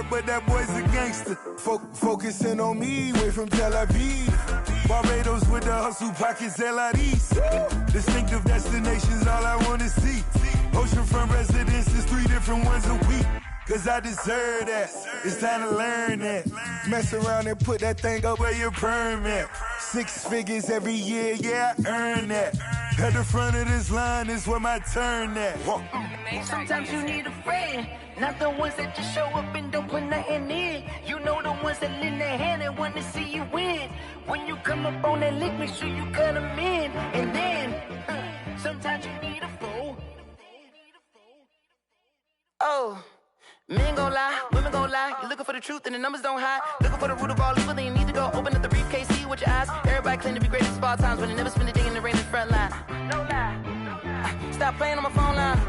but that boy's a gangster. Focusing on me, way from Tel Aviv. Barbados with the hustle pockets, LIDs. Distinctive destinations, all I wanna see. Oceanfront residences, 3 different ones a week. Cause I deserve that, it's time to learn that. Mess around and put that thing up where your perm at. 6 figures every year, yeah, I earn that. At the front of this line is where my turn at. Sometimes you need a friend, not the ones that just show up and don't put nothing in. You know the ones that lend their hand and want to see you win. When you come up on that lick, make sure you cut them in. And then, sometimes you need a fool. Oh. Men gon' lie, women gon' lie. You're looking for the truth and the numbers don't hide. Looking for the root of all evil, then you need to go open up the briefcase, see with your eyes. Everybody claim to be greatest of all times, but they never spend a day in the rain in the front line. No lie. Stop playing on my phone line.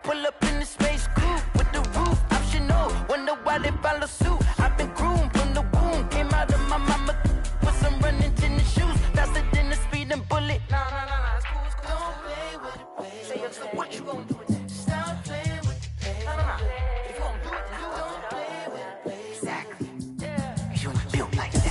Pull up in the space coupe with the roof optional. Wonder why they follow suit. I've been groomed from the womb. Came out of my mama with some running tennis shoes. Faster than the speeding bullet. Nah, it's cool, it's cool. Don't play with it, baby. Say so what you gon' do with it? Stop playing. If you gon' do it, then don't play with it, baby. Exactly. Yeah. You ain't built like that.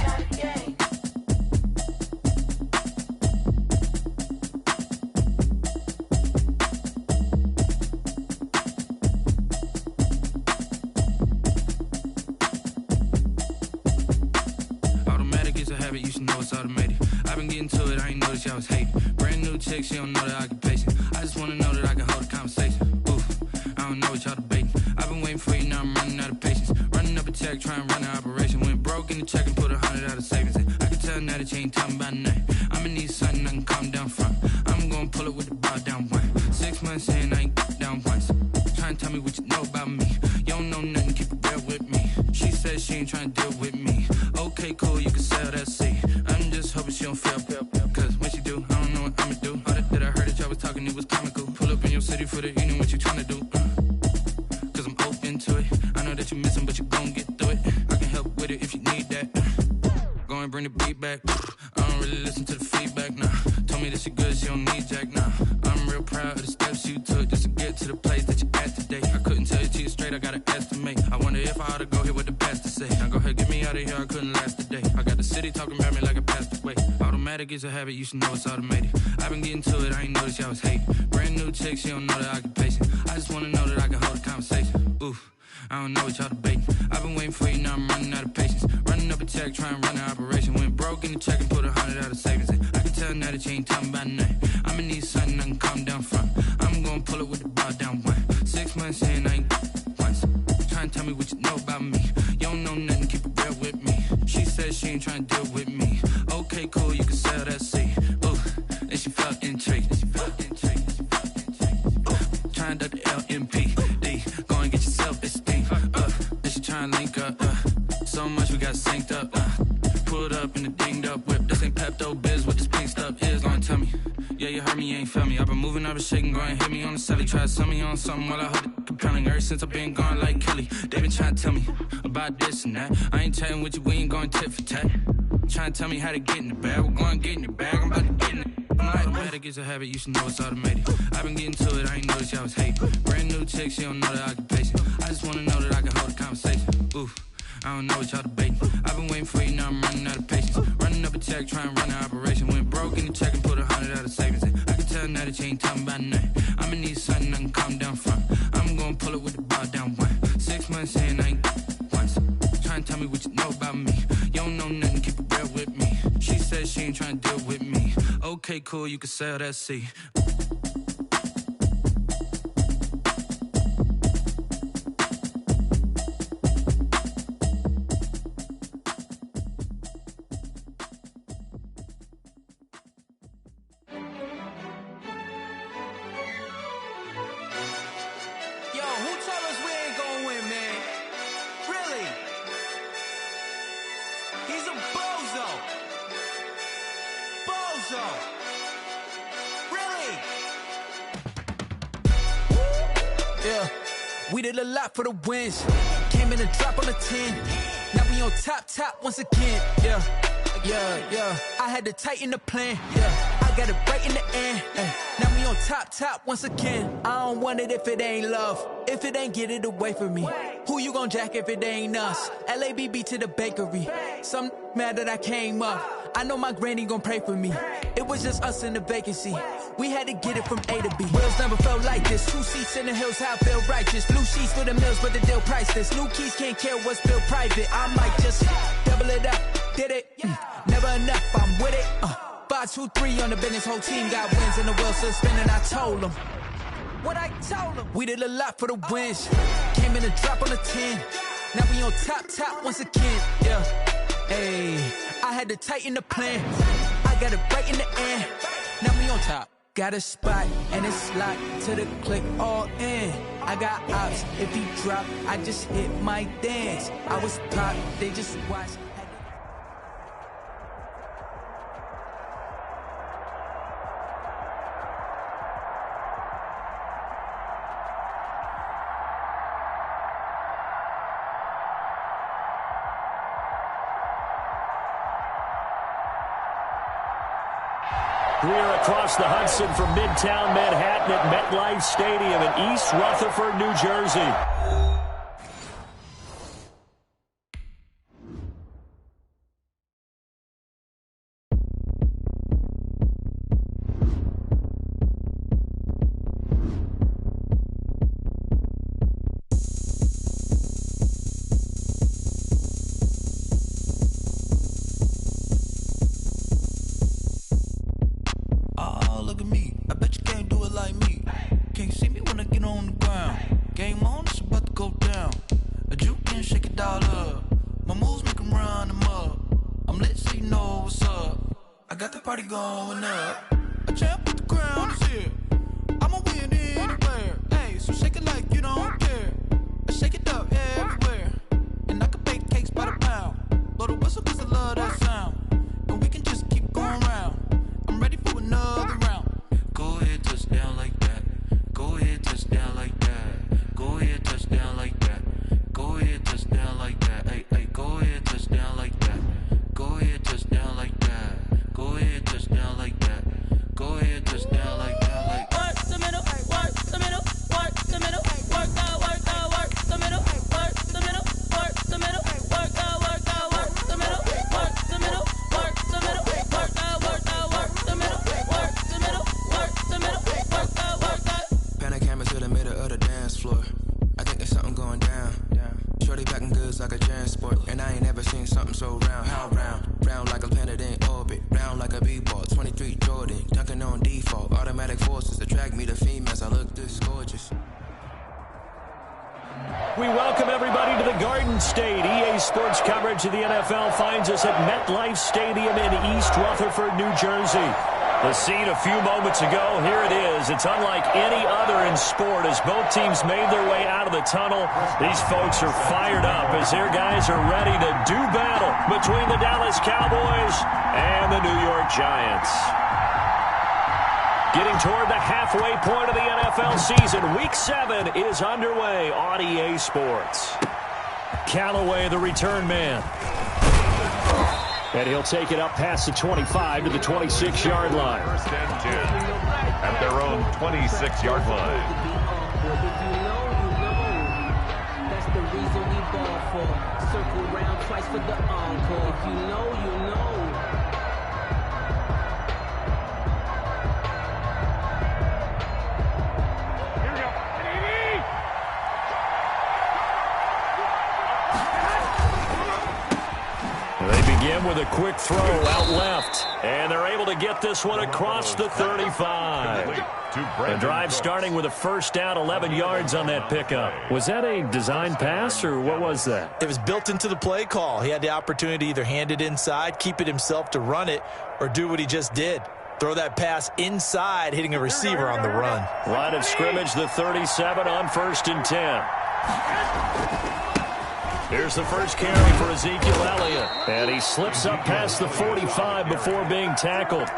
Automatic is a habit, you should know it's automated. I've been getting to it, I ain't noticed y'all was hating. Brand new chick, she don't know the occupation. I just wanna know that I can hold a conversation. I don't know what y'all debating. I've been waiting for you, now I'm running out of patience. Running up a check, trying to run an operation. Went broke in the check and put 100 out of savings in. I can tell now that you ain't talking about nothing. I'ma need something I can calm down from. I'm gonna pull it with the bar down one. 6 months in, I ain't down once. Trying to tell me what you know about me. You don't know nothing, keep it real with me. She said she ain't trying to deal with me. Okay, cool, you can sell that seat. I'm just hoping she don't feel. Cause when she do, I don't know what I'ma do. All that I heard that y'all was talking, it was comical. Pull up in your city for the evening, what you trying to do? Cause I'm open to it. I know that you missing, but you gon' get through it. I can help with it if you need that. Go and bring the beat back. I don't really listen to the feedback, nah. Told me that she good, she don't need jack, nah. I'm real proud of the steps you took just to get to the place that you at today. I couldn't tell you to you straight, I gotta estimate. I wonder if I ought to go here with the best to say. Now go ahead, get me out of here, I couldn't last a day. I got the city talking about me like I passed away. Automatic is a habit, you should know it's automated. I've been getting to it, I ain't noticed y'all was hating. Brand new chick, she don't know the occupation. I just wanna know that I can hold a conversation. Oof. I don't know what y'all debating. I've been waiting for you, now I'm running out of patience. Running up a check, trying to run an operation. Went broke in the check and put 100 out of savings in. I can tell now that you ain't talking about nothing. I'ma need something I can calm down from. I'm gonna pull it with the bar down one. 6 months in, I ain't once. Trying to tell me what you know about me. You don't know nothing, keep it real with me. She said she ain't trying to deal with me. Okay, cool, you can sell that seat. Ooh, and she felt intrigued. Trying to duck the LMPD. Go and get your self-esteem up. Then she trying to link up. So much we got synced up. Pulled up in the dinged up whip. This ain't Pepto-Biz, what this pink stuff is. Gonna tell me. Yeah, you heard me, you ain't feel me. I've been moving, I've been shaking, go and hit me on the celly. Try to sell me on something while I hold it compelling. Ever since I've been gone like Kelly. They been trying to tell me about this and that. I ain't chatting with you, we ain't going tit for tat. Trying to tell me how to get in the bag. We're going to get in the bag, I'm about to get in it. Automatic is a habit, you should know it's automated. I've been getting to it, I ain't noticed y'all was hating. Brand new chick, she don't know the occupation. I just wanna know that I can hold a conversation. Oof, I don't know what y'all debating. I've been waiting for you, now I'm running out of patience. Running up a check, trying to run an operation. Went broke in the check and put 100 out of savings in. I can tell now that you ain't talking about nothing. I'ma need something I can calm down from. I'm gonna pull it with the bar down one. 6 months in, I ain't once. Trying to tell me what you know about me. You don't know nothing, keep it real with me. She said she ain't trying to deal with me. Okay, cool, you can sell that seat. We did a lot for the wins. Came in and dropped on the 10. Now we on top once again. Yeah. I had to tighten the plan. Yeah. I I got it right in the end. Now we on top once again. I don't want it if it ain't love. If it ain't, get it away from me. Who you gon' jack if it ain't us? LABB to the bakery. Some mad that I came up. I know my granny gon' pray for me. It was just us in the vacancy. We had to get it from A to B. Wheels never felt like this. 2 seats in the hills, how I feel righteous. Blue sheets for the mills, but the deal priceless. New keys can't care what's built private. I might just double it up. Did it? Never enough, I'm with it. 5, 2, 3 on the business. Whole team got wins and the wheels still spinning. I told them what I told them. We did a lot for the wins. Came in a drop on the 10. Now we on top once again. Yeah. Hey, I had to tighten the plan. I got it right in the end. Now we on top. Got a spot and it's locked to the click all in. I got ops. If he drop, I just hit my dance. I was pop, they just watched. We're across the Hudson from Midtown Manhattan at MetLife Stadium in East Rutherford, New Jersey. We welcome everybody to the Garden State. EA Sports coverage of the NFL finds us at MetLife Stadium in East Rutherford, New Jersey. The scene a few moments ago, here it is. It's unlike any other in sport as both teams made their way out of the tunnel. These folks are fired up as their guys are ready to do battle between the Dallas Cowboys and the New York Giants. Getting toward the halfway point of the NFL season, Week 7 is underway on EA Sports. Callaway, the return man. And he'll take it up past the 25 to the 26-yard line. First and 10 at their own 26-yard line. That's the reason we ball for. Circle round twice for the encore. If you know, you know. With a quick throw out left, and they're able to get this one across the 35. The drive starting with a first down, 11 yards on that pickup. Was that a design pass, or what was that? It was built into the play call. He had the opportunity to either hand it inside, keep it himself to run it, or do what he just did. Throw that pass inside, hitting a receiver on the run. Line of scrimmage, the 37 on 1st and 10. Here's the first carry for Ezekiel Elliott. And he slips up past the 45 before being tackled.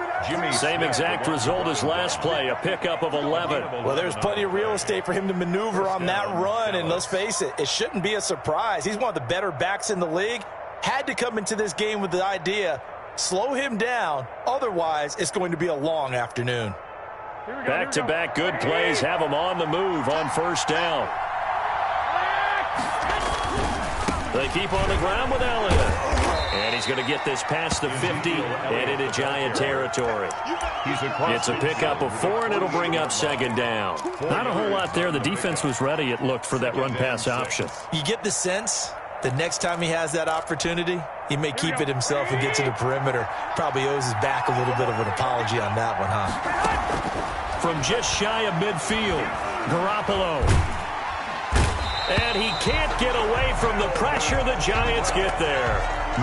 Same exact result as last play, a pickup of 11. Well, there's plenty of real estate for him to maneuver on that run. And let's face it, it shouldn't be a surprise. He's one of the better backs in the league. Had to come into this game with the idea Slow him down. Otherwise, it's going to be a long afternoon. Back-to-back good plays have him on the move on first down. They keep on the ground with Elliott. And he's going to get this past the 50 and into Giant territory. It's a pickup of 4, and it'll bring up second down. Not a whole lot there. The defense was ready, it looked, for that run-pass option. You get the sense the next time he has that opportunity, he may keep it himself and get to the perimeter. Probably owes his back a little bit of an apology on that one, huh? From just shy of midfield, Garoppolo. And he can't get away from the pressure. The Giants get there.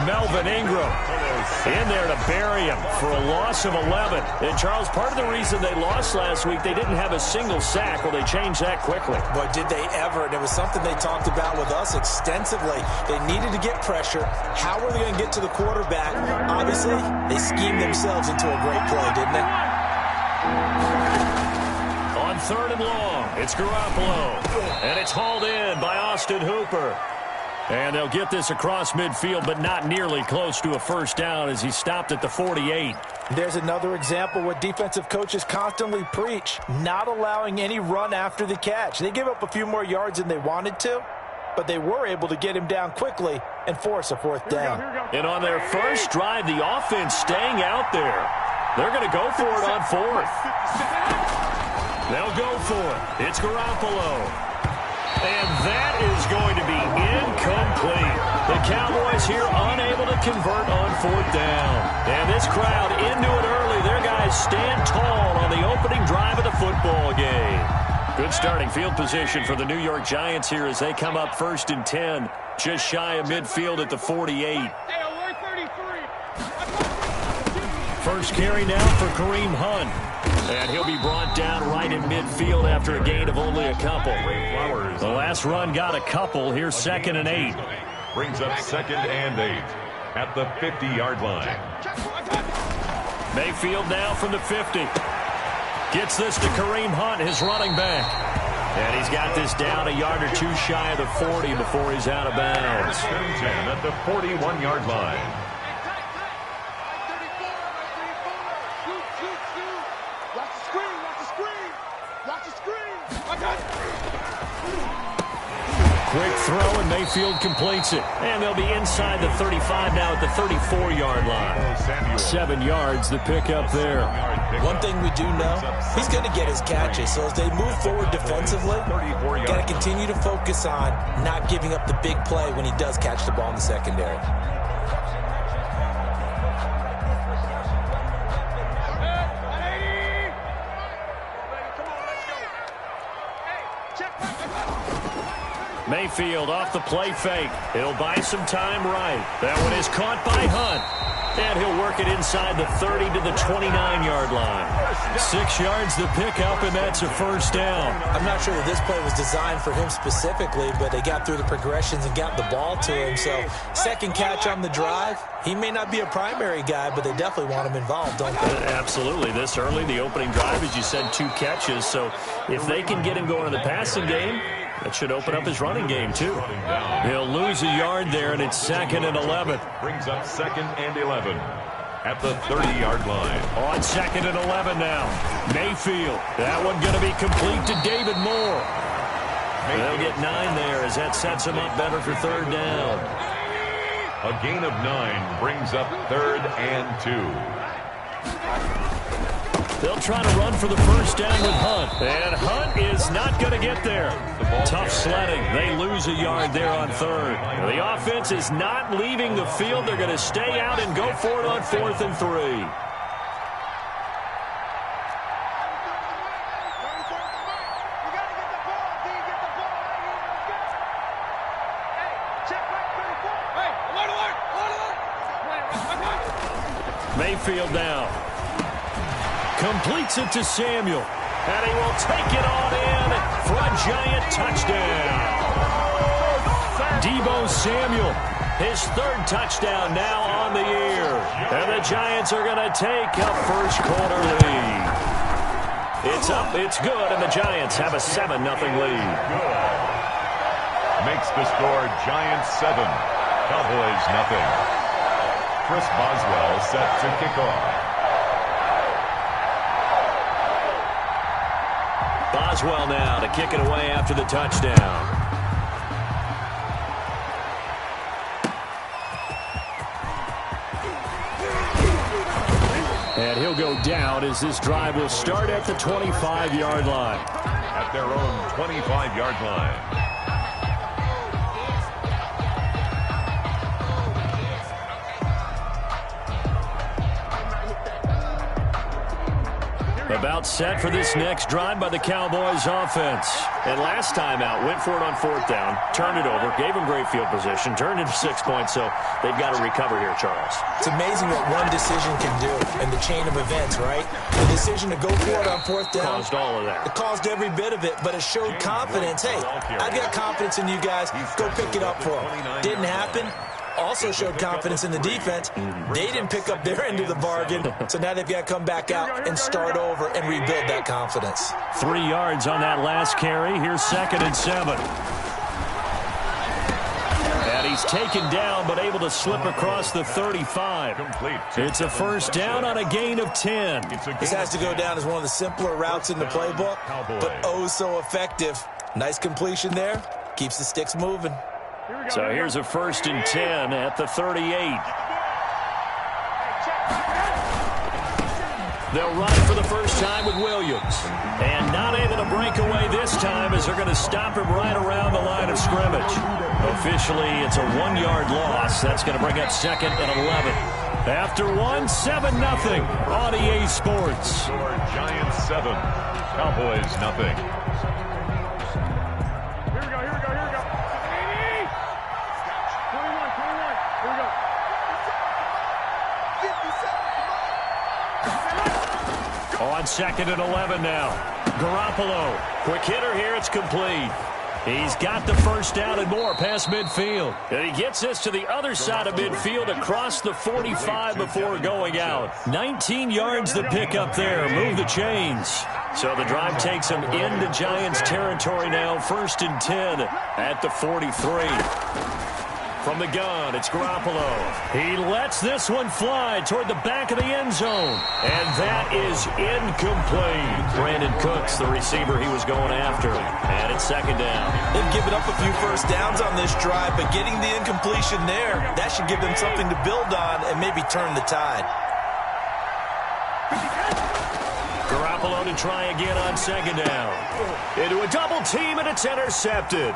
Melvin Ingram in there to bury him for a loss of 11. And, Charles, part of the reason they lost last week, they didn't have a single sack. Well, they changed that quickly. But did they ever? And it was something they talked about with us extensively. They needed to get pressure. How were they going to get to the quarterback? Obviously, they schemed themselves into a great play, didn't they? On third and long, it's Garoppolo. And it's hauled in by Austin Hooper. And they'll get this across midfield, but not nearly close to a first down as he stopped at the 48. There's another example what defensive coaches constantly preach, not allowing any run after the catch. They give up a few more yards than they wanted to, but they were able to get him down quickly and force a fourth down. And on their first drive, the offense staying out there. They're going to go for it on fourth. They'll go for it. It's Garoppolo. And that is going to be incomplete. The Cowboys here unable to convert on fourth down. And this crowd into it early. Their guys stand tall on the opening drive of the football game. Good starting field position for the New York Giants here as they come up first and 10. Just shy of midfield at the 48. First carry now for Kareem Hunt. And he'll be brought down right in midfield after a gain of only a couple. The last run got a couple. Here's second and 8. Brings up second and 8 at the 50-yard line. Mayfield now from the 50. Gets this to Kareem Hunt, his running back. And he's got this down a yard or two shy of the 40 before he's out of bounds. Third and 10 at the 41-yard line. Quick throw, and Mayfield completes it. And they'll be inside the 35 now at the 34-yard line. 7 yards, the pickup there. One thing we do know, he's going to get his catches. So as they move forward defensively, got to continue to focus on not giving up the big play when he does catch the ball in the secondary. Mayfield off the play fake. He'll buy some time right. That one is caught by Hunt. And he'll work it inside the 30 to the 29-yard line. 6 yards the pickup, and that's a first down. I'm not sure that this play was designed for him specifically, but they got through the progressions and got the ball to him. So second catch on the drive. He may not be a primary guy, but they definitely want him involved, don't they? Absolutely. This early, the opening drive, as you said, 2 catches. So if they can get him going in the passing game, that should open up his running game, too. He'll lose a yard there, and it's second and 11. Brings up second and 11 at the 30-yard line. On second and 11 now. Mayfield. That one going to be complete to David Moore. They'll get 9 there as that sets him up better for third down. A gain of 9 brings up third and 2. They'll try to run for the first down with Hunt. And Hunt is not going to get there. Tough sledding. They lose a yard there on third. The offense is not leaving the field. They're going to stay out and go for it on 4th and 3. Mayfield now. Completes it to Samuel. And he will take it on in for a Giant touchdown. Deebo Samuel, his 3rd touchdown now on the year. And the Giants are going to take a first quarter lead. It's up, it's good, and the Giants have a 7-0 lead. Makes the score Giants 7, Cowboys 0. Chris Boswell set to kick off. Boswell now to kick it away after the touchdown. And he'll go down as this drive will start at the 25-yard line. At their own 25-yard line. About set for this next drive by the Cowboys offense. And last time out, went for it on 4th down, turned it over, gave them great field position, turned into 6 points, so they've got to recover here, Charles. It's amazing what one decision can do in the chain of events, right? The decision to go for it on 4th down. Caused all of that. It caused every bit of it, but it showed confidence. Hey, I've got confidence in you guys. Go pick it up for them. Didn't happen. Also showed confidence in the defense. They didn't pick up their end of the bargain, so now they've got to come back out and start over and rebuild that confidence. 3 yards on that last carry. Here's 2nd and 7. And he's taken down, but able to slip across the 35. It's a 1st down on a gain of 10. This has to go down as one of the simpler routes in the playbook, but oh so effective. Nice completion there. Keeps the sticks moving. So here's a 1st and 10 at the 38. They'll run for the first time with Williams. And not able to break away this time as they're going to stop him right around the line of scrimmage. Officially, it's a 1-yard loss. That's going to bring up 2nd and 11. After 1, 7-0 on EA Sports. Giants 7, Cowboys nothing. On 2nd and 11 now. Garoppolo. Quick hitter here. It's complete. He's got the 1st down and more past midfield. And he gets this to the other side of midfield across the 45 before going out. 19 yards to pick up there. Move the chains. So the drive takes him into Giants territory now. 1st and 10 at the 43. From the gun, it's Garoppolo. He lets this one fly toward the back of the end zone. And that is incomplete. Brandon Cooks, the receiver he was going after. And it's 2nd down. They've given up a few 1st downs on this drive, but getting the incompletion there, that should give them something to build on and maybe turn the tide. Garoppolo to try again on 2nd down. Into a double team, and it's intercepted.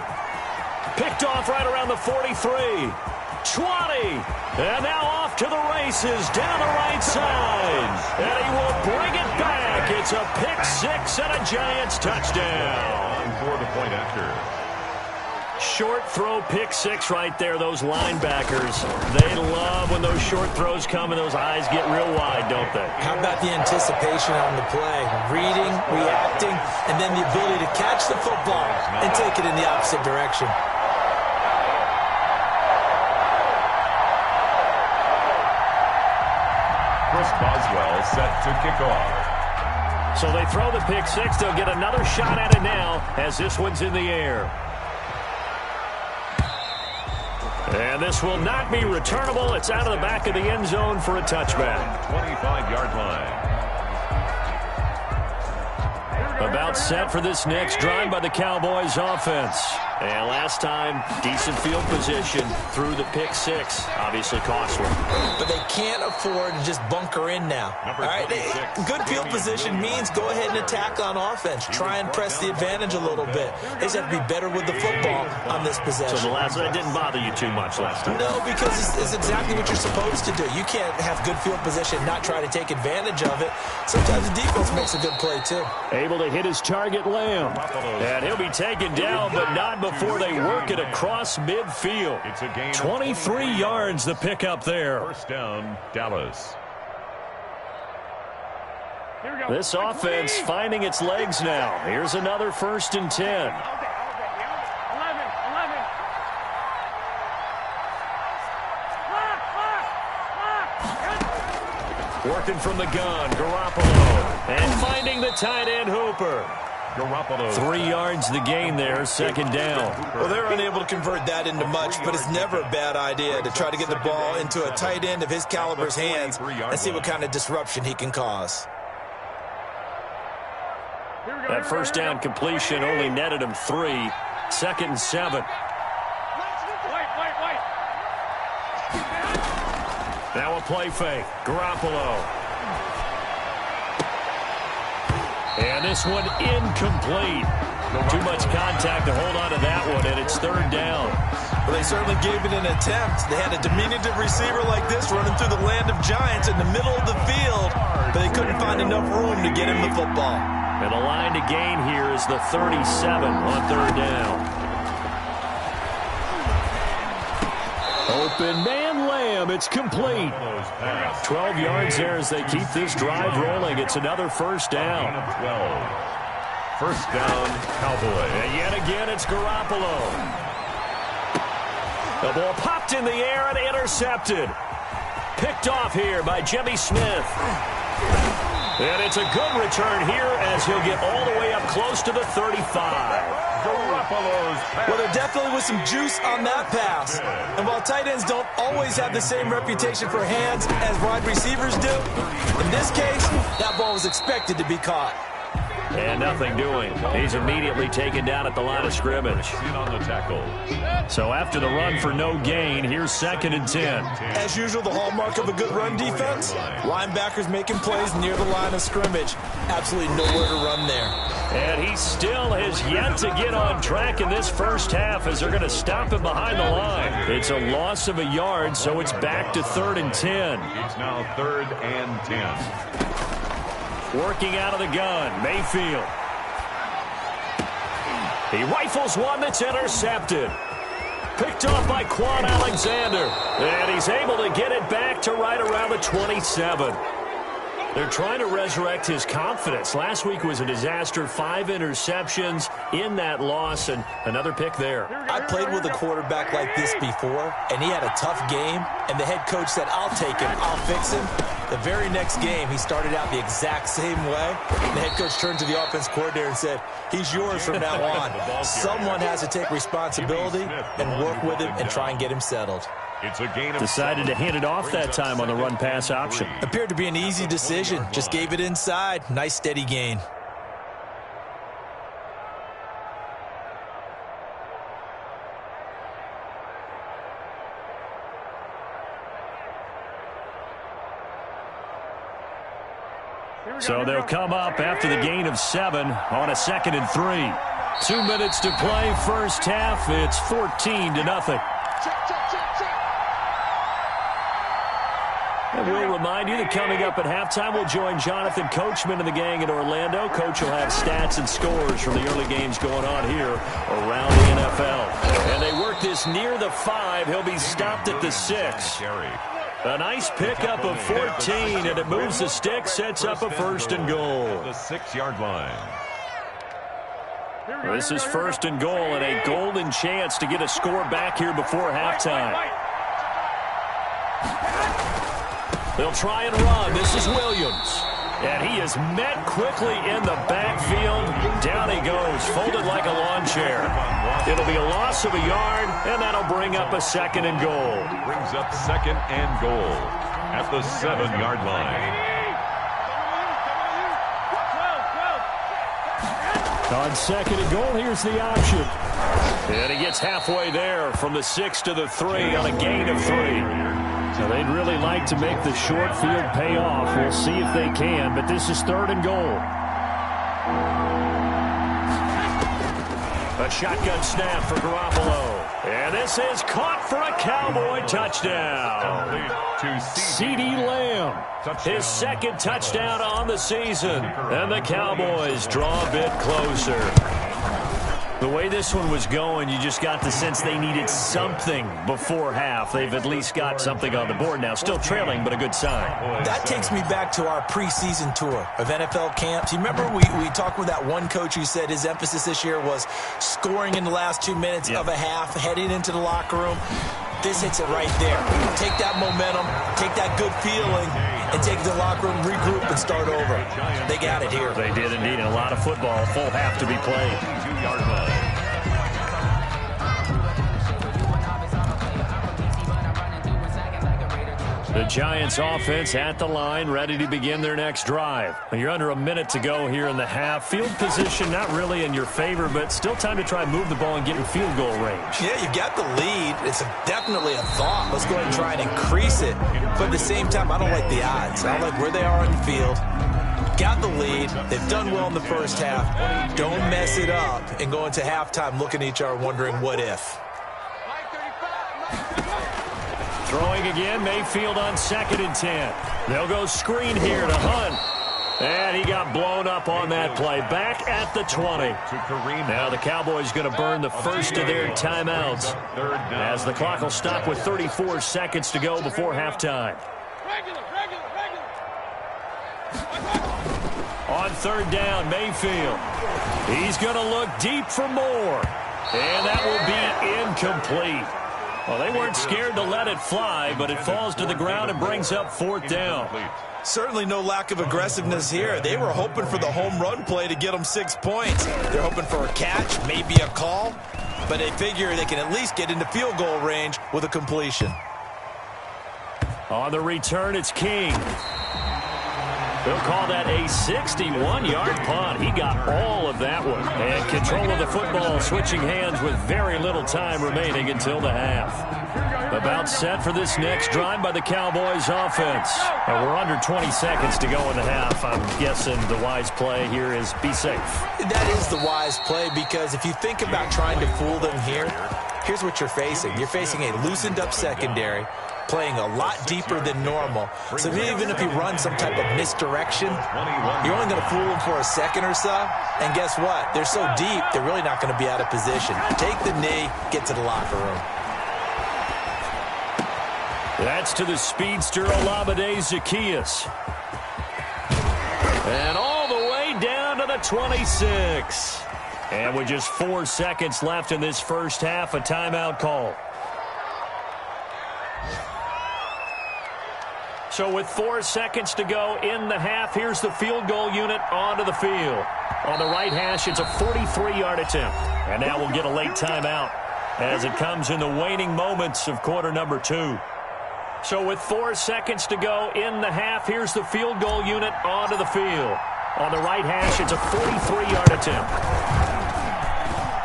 Picked off right around the 43. 20. And now off to the races down the right side. And he will bring it back. It's a pick-6 and a Giants touchdown. For the point after. Short throw pick-6 right there. Those linebackers, they love when those short throws come and those eyes get real wide, don't they? How about the anticipation on the play? Reading, reacting, and then the ability to catch the football and take it in the opposite direction. Chris Boswell set to kick off. So they throw the pick-6. They'll get another shot at it now as this one's in the air. And this will not be returnable. It's out of the back of the end zone for a touchback. 25-yard line. About set for this next drive by the Cowboys offense. And last time, decent field position through the pick-6. Obviously costly. But they can't afford to just bunker in now. All right, good field position means go ahead and attack on offense. Try and press the advantage a little bit. They just have to be better with the football on this possession. So that didn't bother you too much last time? No, because it's exactly what you're supposed to do. You can't have good field position, not try to take advantage of it. Sometimes the defense makes a good play, too. Able to hit his target, Lamb. And he'll be taken down, but not before they work it across midfield. 23 yards the pickup there. 1st down, Dallas. This offense finding its legs now. Here's another 1st and 10. Working from the gun, Garoppolo. And finding the tight end, Hooper. Garoppolo. 3 yards the gain there, second down. Well, they're unable to convert that into much, but it's never a bad idea to try to get the ball into a tight end of his caliber's hands and see what kind of disruption he can cause. That first down completion only netted him 3. 2nd and 7. Now a play fake. Garoppolo. And this one incomplete. Too much contact to hold on to that one, and it's 3rd down. Well, they certainly gave it an attempt. They had a diminutive receiver like this running through the land of giants in the middle of the field, but they couldn't find enough room to get him the football. And the line to gain here is the 37 on 3rd down. Open man Lamb. It's complete. 12 yards there as they keep this drive rolling. It's another first down. 12. First down, Cowboy. And yet again, it's Garoppolo. The ball popped in the air and intercepted. Picked off here by Jimmy Smith. And it's a good return here as he'll get all the way up close to the 35. Well, there definitely was some juice on that pass. And while tight ends don't always have the same reputation for hands as wide receivers do, in this case, that ball was expected to be caught. And nothing doing. He's immediately taken down at the line of scrimmage. On the tackle. So after the run for no gain, here's 2nd and 10. As usual, the hallmark of a good run defense, linebackers making plays near the line of scrimmage. Absolutely nowhere to run there. And he still has yet to get on track in this first half as they're going to stop him behind the line. It's a loss of a yard, so it's back to 3rd and 10. It's now 3rd and 10. Working out of the gun, Mayfield. He rifles one that's intercepted. Picked off by Quan Alexander. And he's able to get it back to right around the 27. They're trying to resurrect his confidence. Last week was a disaster. 5 interceptions in that loss, and another pick there. I played with a quarterback like this before, and he had a tough game, and the head coach said, I'll take him, I'll fix him. The very next game, he started out the exact same way. The head coach turned to the offense coordinator and said, he's yours from now on. Someone has to take responsibility and work with him and try and get him settled. It's a gain of Decided to hand it off that time on the run-pass option. Appeared to be an easy decision. Just gave it inside. Nice, steady gain. So they'll come up after the gain of 7 on a 2nd and 3. 2 minutes to play, first half. It's 14-0. And we'll remind you that coming up at halftime, we'll join Jonathan Coachman and the gang in Orlando. Coach will have stats and scores from the early games going on here around the NFL. And they work this near the 5. He'll be stopped at the 6. A nice pickup of 14, and it moves the stick, sets up a 1st and goal. The 6-yard line. This is 1st and goal, and a golden chance to get a score back here before halftime. They'll try and run. This is Williams. And he is met quickly in the backfield. Down he goes, folded like a lawn chair. It'll be a loss of a yard, and that'll bring up a 2nd and goal. Brings up 2nd and goal at the 7-yard line. On 2nd and goal, here's the option. And he gets halfway there from the 6 to the 3 on a gain of 3. So they'd really like to make the short field pay off. We'll see if they can, but this is 3rd and goal. A shotgun snap for Garoppolo. And this is caught for a Cowboy touchdown. CeeDee Lamb, his 2nd touchdown on the season. And the Cowboys draw a bit closer. The way this one was going, you just got the sense they needed something before half. They've at least got something on the board now. Still trailing, but a good sign. That takes me back to our preseason tour of NFL camps. You remember we talked with that one coach who said his emphasis this year was scoring in the last 2 minutes of a half, heading into the locker room. this hits it right there. Take that momentum, take that good feeling, and take it to the locker room, regroup, and start over. They got it here. They did indeed. And a lot of football, full half to be played. 2-yard line. The Giants offense at the line, ready to begin their next drive. You're under a minute to go here in the half. Field position not really in your favor, but still time to try and move the ball and get in field goal range. Yeah, you've got the lead. It's definitely a thought. Let's go ahead and try and increase it. But at the same time, I don't like the odds. I don't like where they are on the field. Got the lead. They've done well in the first half. Don't mess it up and go into halftime looking at each other wondering what if. Throwing again, Mayfield on 2nd and 10. They'll go screen here to Hunt. And he got blown up on that play. Back at the 20. Now the Cowboys going to burn the first of their timeouts as the clock will stop with 34 seconds to go before halftime. On 3rd down, Mayfield. He's going to look deep for more. And that will be incomplete. Well, they weren't scared to let it fly, but it falls to the ground and brings up 4th down. Certainly no lack of aggressiveness here. They were hoping for the home run play to get them 6 points. They're hoping for a catch, maybe a call, but they figure they can at least get into field goal range with a completion. On the return, it's King. They'll call that a 61-yard punt. He got all of that one. And control of the football, switching hands with very little time remaining until the half. About set for this next drive by the Cowboys offense. And we're under 20 seconds to go in the half. I'm guessing the wise play here is be safe. That is the wise play, because if you think about trying to fool them here, here's what you're facing. You're facing a loosened up secondary, playing a lot deeper than normal. So even if you run some type of misdirection, you're only going to fool them for a second or so. And guess what? They're so deep, they're really not going to be out of position. Take the knee, get to the locker room. That's to the speedster, Olamide Zaccheaus. And all the way down to the 26. And with just 4 seconds left in this first half, a timeout call. So with 4 seconds to go in the half, here's the field goal unit onto the field. On the right hash, it's a 43-yard attempt. And now we'll get a late timeout as it comes in the waning moments of quarter number 2. So with 4 seconds to go in the half, here's the field goal unit onto the field. On the right hash, it's a 43-yard attempt.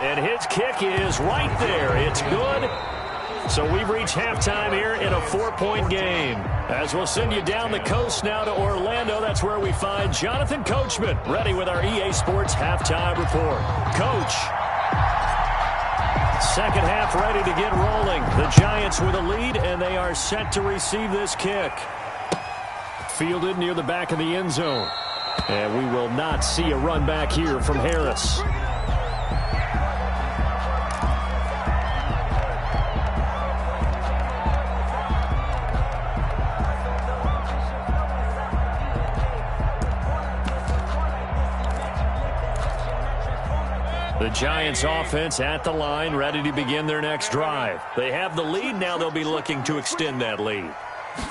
And his kick is right there. It's good. So we've reached halftime here in a 4-point game. As we'll send you down the coast now to Orlando, that's where we find Jonathan Coachman, ready with our EA Sports halftime report. Coach, second half ready to get rolling. The Giants with a lead, and they are set to receive this kick. Fielded near the back of the end zone. And we will not see a run back here from Harris. The Giants offense at the line, ready to begin their next drive. They have the lead. Now they'll be looking to extend that lead.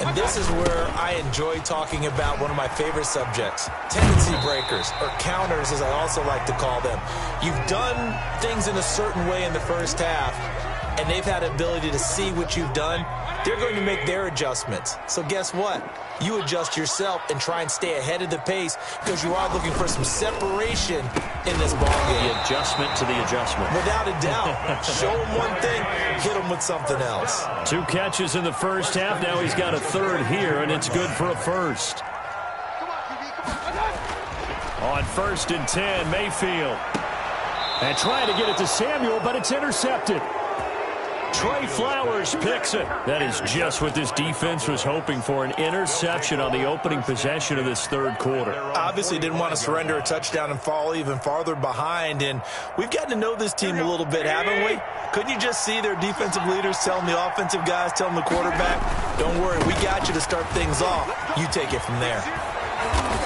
And this is where I enjoy talking about one of my favorite subjects, tendency breakers, or counters as I also like to call them. You've done things in a certain way in the first half, and they've had the ability to see what you've done. They're going to make their adjustments. So guess what? You adjust yourself and try and stay ahead of the pace, because you are looking for some separation in this ballgame. The adjustment to the adjustment. Without a doubt. Show him one thing, hit him with something else. 2 catches in the first half. Now he's got a third here, and it's good for a first. On 1st and 10, Mayfield. And trying to get it to Samuel, but it's intercepted. Trey Flowers picks it. That is just what this defense was hoping for, an interception on the opening possession of this third quarter. Obviously didn't want to surrender a touchdown and fall even farther behind, and we've gotten to know this team a little bit, haven't we? Couldn't you just see their defensive leaders telling the offensive guys, telling the quarterback, don't worry, we got you to start things off. You take it from there.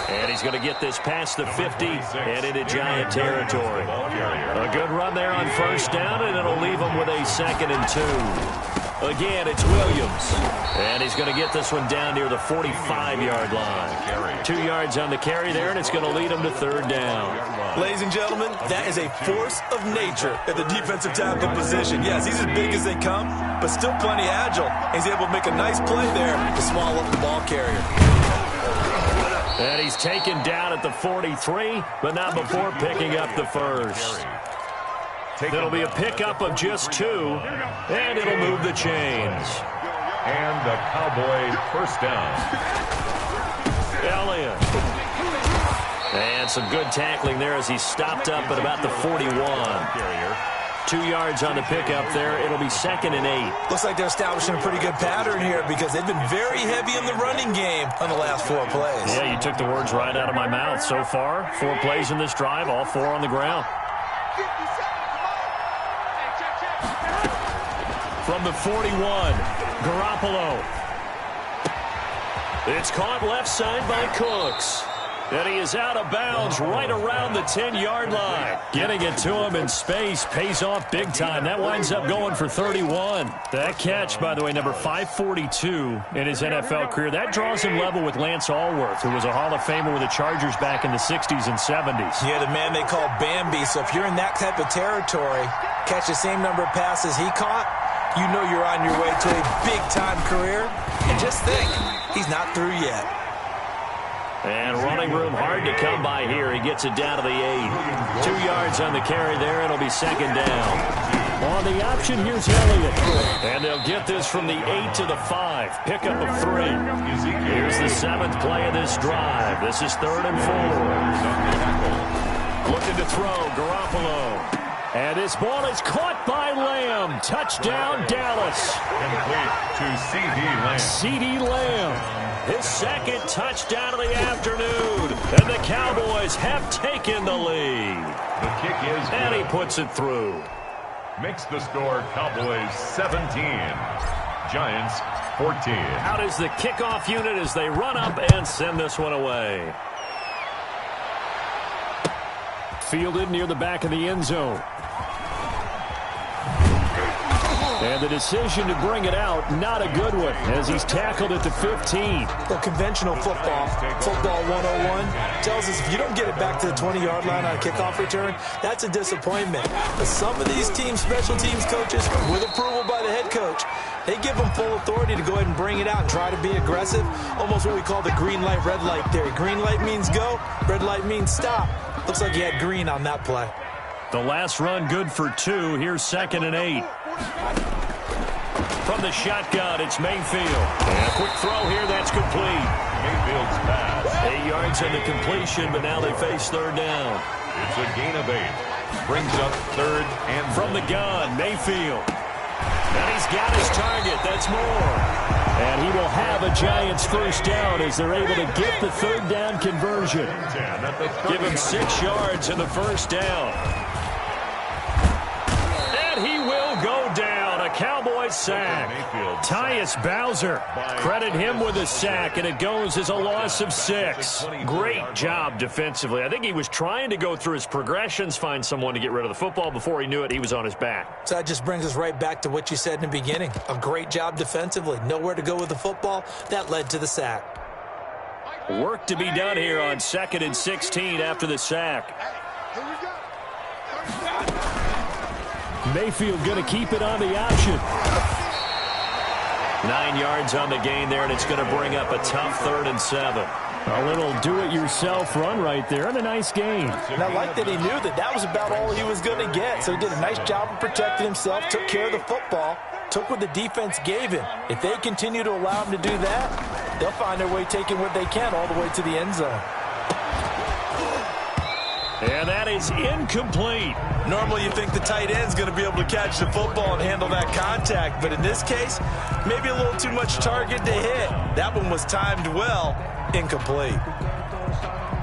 And he's going to get this past the 50 and into Giant territory. A good run there on 1st down, and it'll leave him with a 2nd and 2. Again, it's Williams. And he's going to get this one down near the 45-yard line. 2 yards on the carry there, and it's going to lead him to third down. Ladies and gentlemen, that is a force of nature at the defensive tackle position. Yes, he's as big as they come, but still plenty agile. He's able to make a nice play there to swallow up the ball carrier. And he's taken down at the 43, but not before picking up the first. It'll be a pickup of just 2, and it'll move the chains. And the Cowboys first down. Elliott. And some good tackling there as he stopped up at about the 41. 2 yards on the pickup there. It'll be 2nd and 8. Looks like they're establishing a pretty good pattern here because they've been very heavy in the running game on the last 4 plays. Yeah, you took the words right out of my mouth. So far, 4 plays in this drive, all 4 on the ground. From the 41, Garoppolo. It's caught left side by Cooks. And he is out of bounds right around the 10-yard line. Getting it to him in space pays off big time. That winds up going for 31. That catch, by the way, number 542 in his NFL career. That draws him level with Lance Allworth, who was a Hall of Famer with the Chargers back in the 60s and 70s. Yeah, the man they call Bambi. So if you're in that type of territory, catch the same number of passes he caught, you know you're on your way to a big-time career. And just think, he's not through yet. And running room hard to come by here. He gets it down to the 8. 2 yards on the carry there. It'll be 2nd down. On the option, here's Elliott. And they'll get this from the 8 to the 5. Pickup of 3. Here's the 7th play of this drive. This is 3rd and 4. Looking to throw, Garoppolo. And this ball is caught by Lamb. Touchdown, Dallas. Complete to C.D. Lamb. C.D. Lamb. His 2nd touchdown of the afternoon. And the Cowboys have taken the lead. The kick is good. And he puts it through. Makes the score Cowboys 17. Giants 14. Out is the kickoff unit as they run up and send this one away. Fielded near the back of the end zone. And the decision to bring it out, not a good one, as he's tackled at the 15. The conventional football 101, tells us if you don't get it back to the 20-yard line on a kickoff return, that's a disappointment. But some of these teams, special teams coaches, with approval by the head coach, they give them full authority to go ahead and bring it out and try to be aggressive, almost what we call the green light, red light theory. Green light means go, red light means stop. Looks like he had green on that play. The last run good for 2. Here's 2nd and 8. From the shotgun, it's Mayfield. And a quick throw here, that's complete. Mayfield's pass. 8 yards on the completion, but now they face 3rd down. It's a gain of 8. Brings up 3rd and from the gun, Mayfield. And he's got his target. That's more. And he will have a Giants first down as they're able to get the 3rd down conversion. Give him 6 yards in the first down. And he will go down. A Cowboys sack. Tyus Bowser. Credit him with a sack, and it goes as a loss of 6. Great job defensively. I think he was trying to go through his progressions, find someone to get rid of the football. Before he knew it, he was on his back. So that just brings us right back to what you said in the beginning. A great job defensively. Nowhere to go with the football. That led to the sack. Work to be done here on 2nd and 16 after the sack. Mayfield going to keep it on the option. 9 yards on the gain there, and it's going to bring up a tough 3rd and 7. A little do-it-yourself run right there, and a nice gain. And I like that he knew that that was about all he was going to get. So he did a nice job of protecting himself, took care of the football, took what the defense gave him. If they continue to allow him to do that, they'll find their way taking what they can all the way to the end zone. And that is incomplete. Normally you think the tight end's going to be able to catch the football and handle that contact. But in this case, maybe a little too much target to hit. That one was timed well. Incomplete.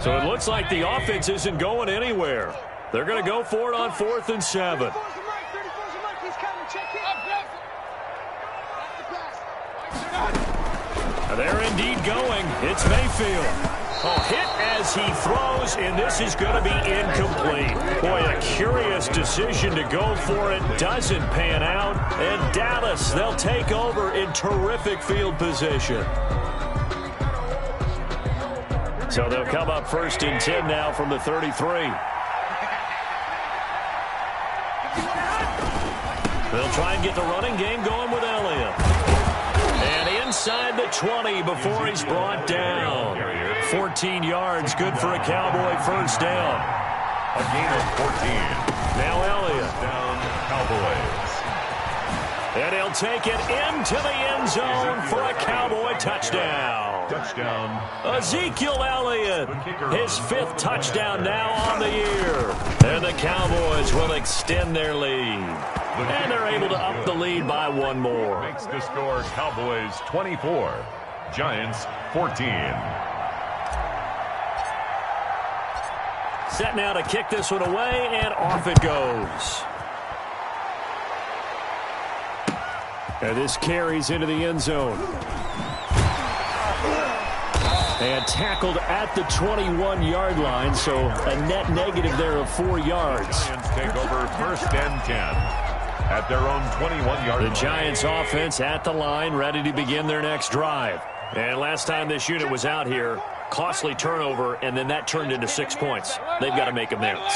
So it looks like the offense isn't going anywhere. They're going to go for it on 4th and 7. They're indeed going. It's Mayfield. Oh, hit as he throws, and this is going to be incomplete. Boy, a curious decision to go for it. Doesn't pan out. And Dallas, they'll take over in terrific field position. So they'll come up 1st and 10 now from the 33. They'll try and get the running game going with Elliott. And inside the 20 before he's brought down. 14 yards, good for a Cowboy first down. A gain of 14. Now Elliott. Down, Cowboys. And he'll take it into the end zone for a Cowboy touchdown. Touchdown. Ezekiel Elliott, his 5th touchdown now on the year. And the Cowboys will extend their lead. And they're able to up the lead by 1 more. Makes the score Cowboys 24, Giants 14. Set now to kick this one away, and off it goes. And this carries into the end zone. And tackled at the 21-yard line, so a net negative there of 4 yards. Giants take over 1st and 10. At their own 21-yard line. The Giants offense at the line, ready to begin their next drive. And last time this unit was out here, costly turnover, and then that turned into 6 points. They've got to make amends.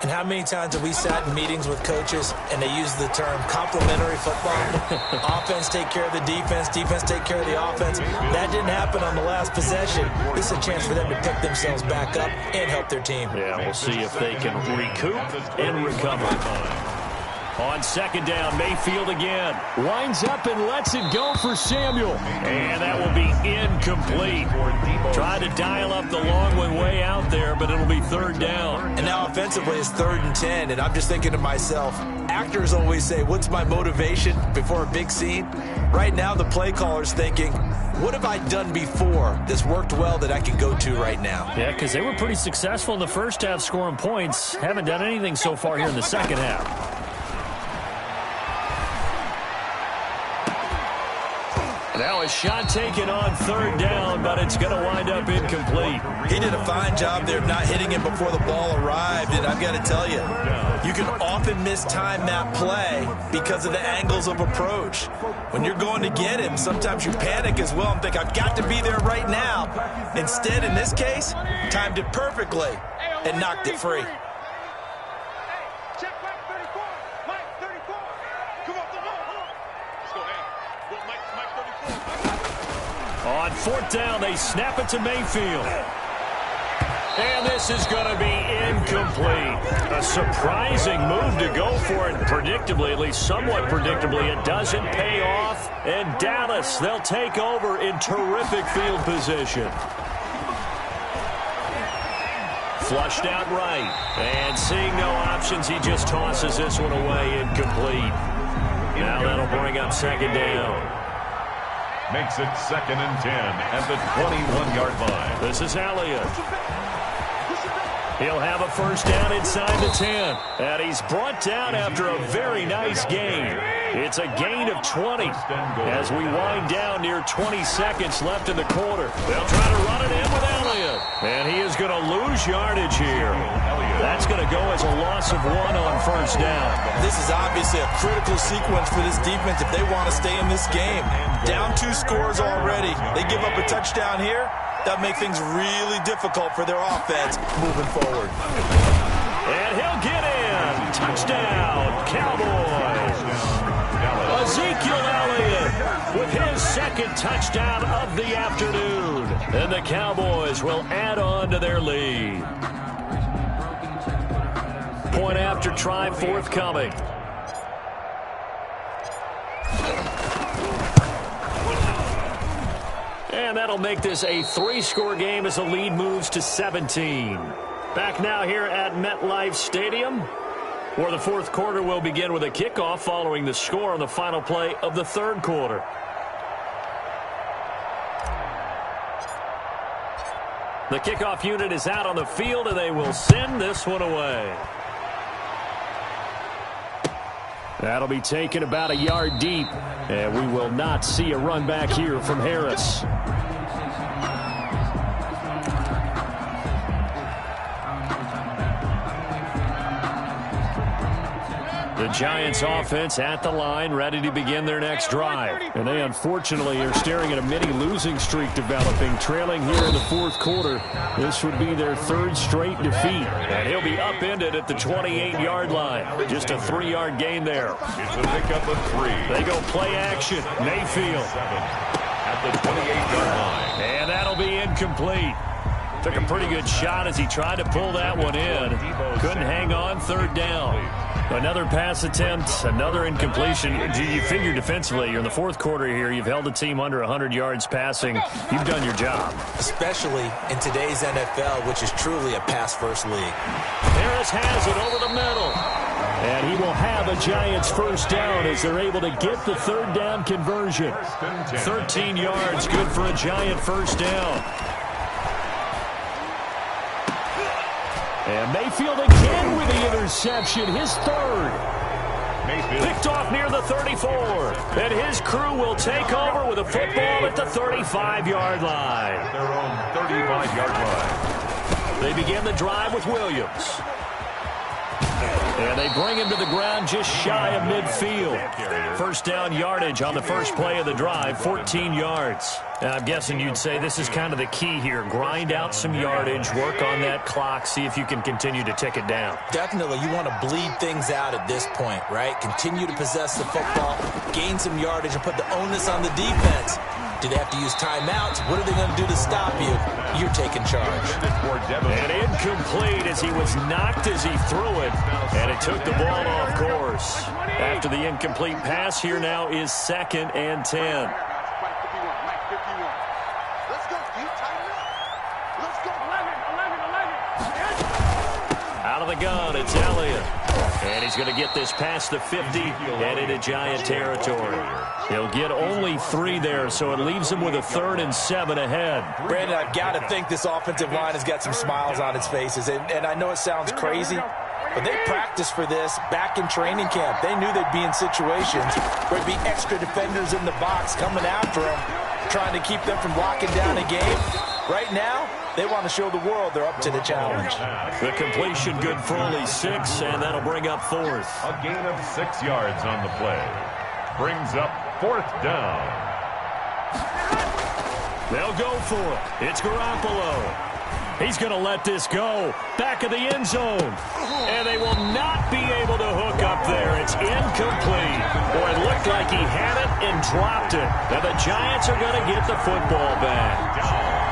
And how many times have we sat in meetings with coaches and they use the term complementary football? Offense take care of the defense, defense take care of the offense. That didn't happen on the last possession. This is a chance for them to pick themselves back up and help their team. Yeah, we'll see if they can recoup and recover. On 2nd down, Mayfield again. Winds up and lets it go for Samuel. And that will be incomplete. Tried to dial up the long one way out there, but it'll be 3rd down. And now offensively it's 3rd and 10, and I'm just thinking to myself, actors always say, what's my motivation before a big scene? Right now the play caller's thinking, what have I done before that's worked well that I can go to right now? Yeah, because they were pretty successful in the first half scoring points. Haven't done anything so far here in the second half. Now a shot taken on 3rd down, but it's going to wind up incomplete. He did a fine job there of not hitting him before the ball arrived, and I've got to tell you, you can often mistime that play because of the angles of approach. When you're going to get him, sometimes you panic as well and think, I've got to be there right now. Instead, in this case, timed it perfectly and knocked it free. On 4th down, they snap it to Mayfield. And this is going to be incomplete. A surprising move to go for it. Predictably, at least somewhat predictably, it doesn't pay off. And Dallas, they'll take over in terrific field position. Flushed out right. And seeing no options, he just tosses this one away incomplete. Now that'll bring up 2nd down. Makes it 2nd and 10 at the 21-yard line. This is Elliott. He'll have a 1st down inside the 10. And he's brought down after a very nice gain. It's a gain of 20 as we wind down near 20 seconds left in the quarter. They'll try to run it in with Elliott. And he is going to lose yardage here. That's going to go as a loss of 1 on 1st down. This is obviously a critical sequence for this defense if they want to stay in this game. Down 2 scores already. They give up a touchdown here. That make things really difficult for their offense moving forward. And he'll get in. Touchdown, Cowboys. Ezekiel Elliott with his 2nd touchdown of the afternoon. And the Cowboys will add on to their lead. Point after try forthcoming. And that'll make this a 3-score game as the lead moves to 17. Back now here at MetLife Stadium, where the 4th quarter will begin with a kickoff following the score on the final play of the 3rd quarter. The kickoff unit is out on the field, and they will send this one away. That'll be taken about a yard deep, and we will not see a run back here from Harris. The Giants offense at the line, ready to begin their next drive. And they unfortunately are staring at a mini losing streak developing, trailing here in the fourth quarter. This would be their third straight defeat. And he'll be upended at the 28-yard line. Just a 3-yard gain there. It's a pickup of 3. They go play action. Mayfield. At the 28-yard line. And that'll be incomplete. Took a pretty good shot as he tried to pull that one in. Couldn't hang on, third down. Another pass attempt, another incompletion. You figure defensively, you're in the fourth quarter here. You've held the team under 100 yards passing. You've done your job. Especially in today's NFL, which is truly a pass-first league. Harris has it over the middle. And he will have a Giants first down as they're able to get the third down conversion. 13 yards, good for a Giant first down. And Mayfield again with the interception, his third. Mayfield picked off near the 34. And his crew will take over with a football at the 35-yard line. Their own 35-yard line. They begin the drive with Williams. And they bring him to the ground just shy of midfield. First down yardage on the first play of the drive, 14 yards. Now, I'm guessing you'd say this is kind of the key here. Grind out some yardage, work on that clock, see if you can continue to tick it down. Definitely, you want to bleed things out at this point, right? Continue to possess the football, gain some yardage, and put the onus on the defense. Do they have to use timeouts? What are they going to do to stop you? You're taking charge. And incomplete as he was knocked as he threw it, and it took the ball off course. After the incomplete pass, here now is 2nd and 10. Out of the gun, it's Elliott. And he's going to get this past the 50 and into Giant territory. He'll get only 3 there, so it leaves him with a 3rd and 7 ahead. Brandon, I've got to think this offensive line has got some smiles on its faces. And I know it sounds crazy, but they practiced for this back in training camp. They knew they'd be in situations where there'd be extra defenders in the box coming after them, trying to keep them from locking down a game. Right now, they want to show the world they're up to the challenge. The completion good for only 6, and that'll bring up 4th. A gain of 6 yards on the play. Brings up 4th down. They'll go for it. It's Garoppolo. He's going to let this go. Back of the end zone. And they will not be able to hook up there. It's incomplete. Boy, it looked like he had it and dropped it. Now the Giants are going to get the football back.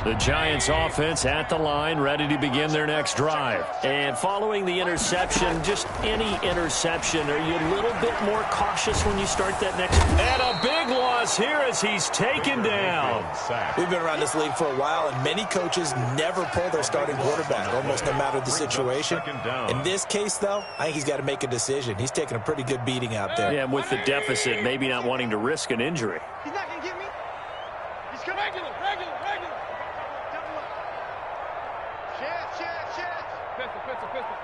The Giants offense at the line, ready to begin their next drive. And following the interception, just any interception, are you a little bit more cautious when you start that next? And a big loss here as he's taken down. We've been around this league for a while, and many coaches never pull their starting quarterback, almost no matter the situation. In this case, though, I think he's got to make a decision. He's taking a pretty good beating out there. Yeah, and with the deficit, maybe not wanting to risk an injury. He's not going to get me. He's coming. Regular. Pistol.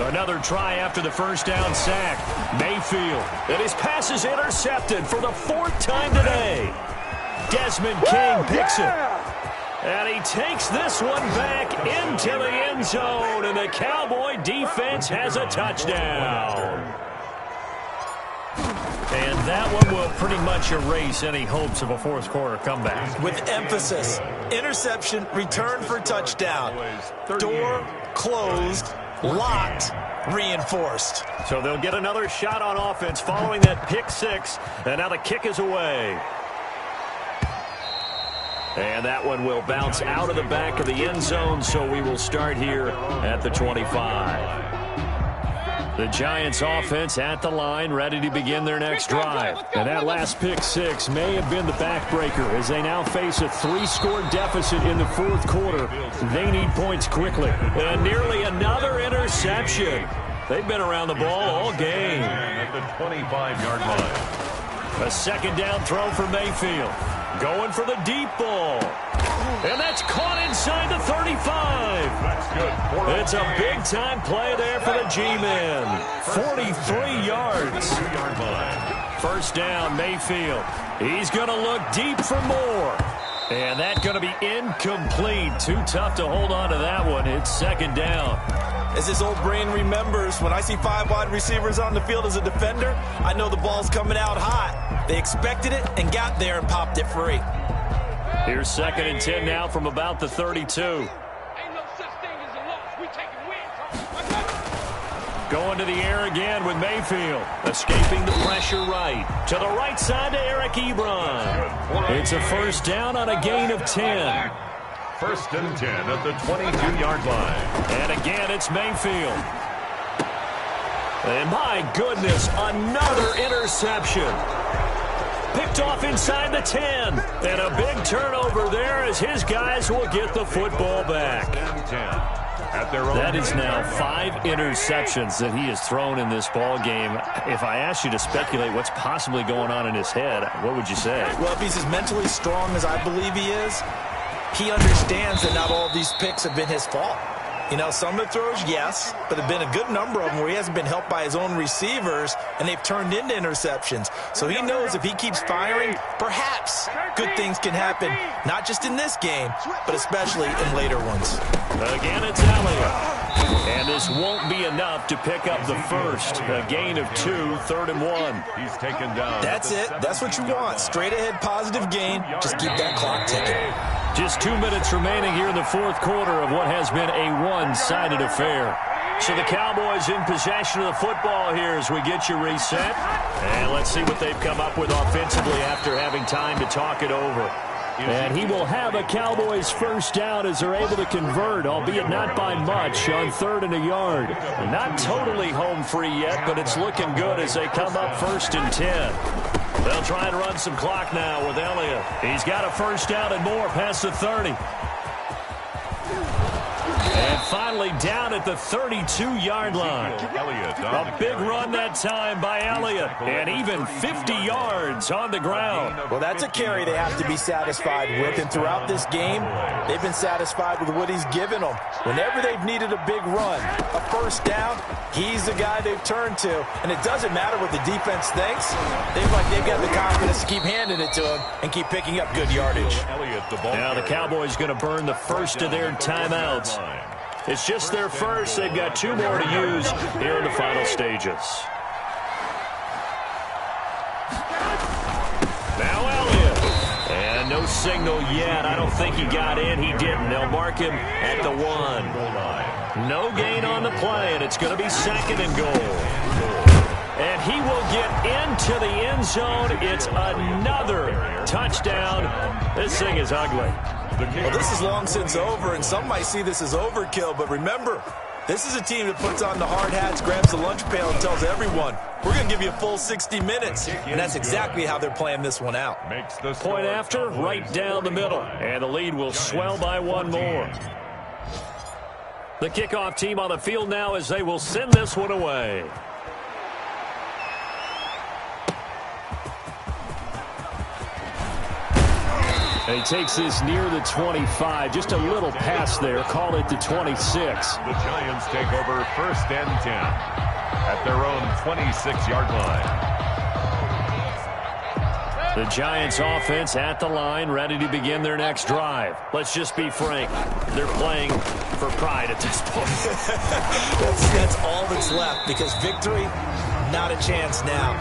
Another try after the first down sack. Mayfield. And his pass is intercepted for the 4th time today. Desmond King picks it. And he takes this one back into the end zone. And the Cowboy defense has a touchdown. And that one will pretty much erase any hopes of a fourth quarter comeback. With emphasis, interception, return for touchdown. Door closed, locked, reinforced. So they'll get another shot on offense following that pick 6. And now the kick is away. And that one will bounce out of the back of the end zone, so we will start here at the 25. The Giants offense at the line, ready to begin their next drive. And that last pick 6 may have been the backbreaker as they now face a 3-score deficit in the fourth quarter. They need points quickly. And nearly another interception. They've been around the ball all game. At the 25-yard line. A 2nd down throw for Mayfield. Going for the deep ball. And that's caught inside the 35. That's good. It's a big-time play there for the G-Men. 43 yards. 2-yard line. First down, Mayfield. He's going to look deep for more. And that's going to be incomplete. Too tough to hold on to that one. It's second down. As his old brain remembers, when I see 5 wide receivers on the field as a defender, I know the ball's coming out hot. They expected it and got there and popped it free. Here's 2nd and 10 now from about the 32. Ain't no such thing as a loss. We taking wins. Going to the air again with Mayfield. Escaping the pressure right. To the right side to Eric Ebron. It's a first down on a gain of 10. 1st and 10 at the 22-yard line. And again, it's Mayfield. And my goodness, another interception. Picked off inside the 10. And a big turnover there as his guys will get the football back. That is now 5 interceptions that he has thrown in this ball game. If I asked you to speculate what's possibly going on in his head, what would you say? Well, if he's as mentally strong as I believe he is, he understands that not all of these picks have been his fault. You know, some of the throws, yes, but there have been a good number of them where he hasn't been helped by his own receivers, and they've turned into interceptions. So he knows if he keeps firing, perhaps good things can happen, not just in this game, but especially in later ones. Again, it's Elliott. And this won't be enough to pick up the first. A gain of 2, 3rd and 1. He's taken down. That's it. That's what you want. Straight ahead, positive gain. Just keep that clock ticking. Just 2 minutes remaining here in the 4th quarter of what has been a one-sided affair. So the Cowboys in possession of the football here as we get you reset. And let's see what they've come up with offensively after having time to talk it over. And he will have a Cowboys first down as they're able to convert, albeit not by much, on 3rd and a yard. Not totally home free yet, but it's looking good as they come up 1st and 10. They'll try and run some clock now with Elliott. He's got a first down and more past the 30. And finally down at the 32-yard line. A big run that time by Elliott. And even 50 yards on the ground. Well, that's a carry they have to be satisfied with. And throughout this game, they've been satisfied with what he's given them. Whenever they've needed a big run, a first down, he's the guy they've turned to. And it doesn't matter what the defense thinks. They've got the confidence to keep handing it to him and keep picking up good yardage. Now the Cowboys going to burn the first of their timeouts. It's just their first. They've got 2 more to use here in the final stages. Now Elliott. And no signal yet. I don't think he got in. He didn't. They'll mark him at the 1. No gain on the play, and it's going to be 2nd and goal. And he will get into the end zone. It's another touchdown. This thing is ugly. Well, this is long since over, and some might see this as overkill, but remember, this is a team that puts on the hard hats, grabs the lunch pail, and tells everyone, we're going to give you a full 60 minutes. And that's exactly how they're playing this one out. Point after, right down the middle. And the lead will swell by 1 more. The kickoff team on the field now as they will send this one away. And he takes this near the 25. Just a little pass there. Call it the 26. The Giants take over 1st and 10 at their own 26-yard line. The Giants offense at the line, ready to begin their next drive. Let's just be frank. They're playing for pride at this point. That's all that's left, because victory, not a chance now.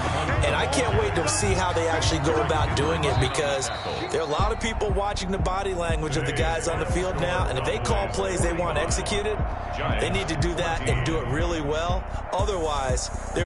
And I can't wait to see how they actually go about doing it, because there are a lot of people watching the body language of the guys on the field now, and if they call plays they want executed, they need to do that and do it really well. Otherwise, they're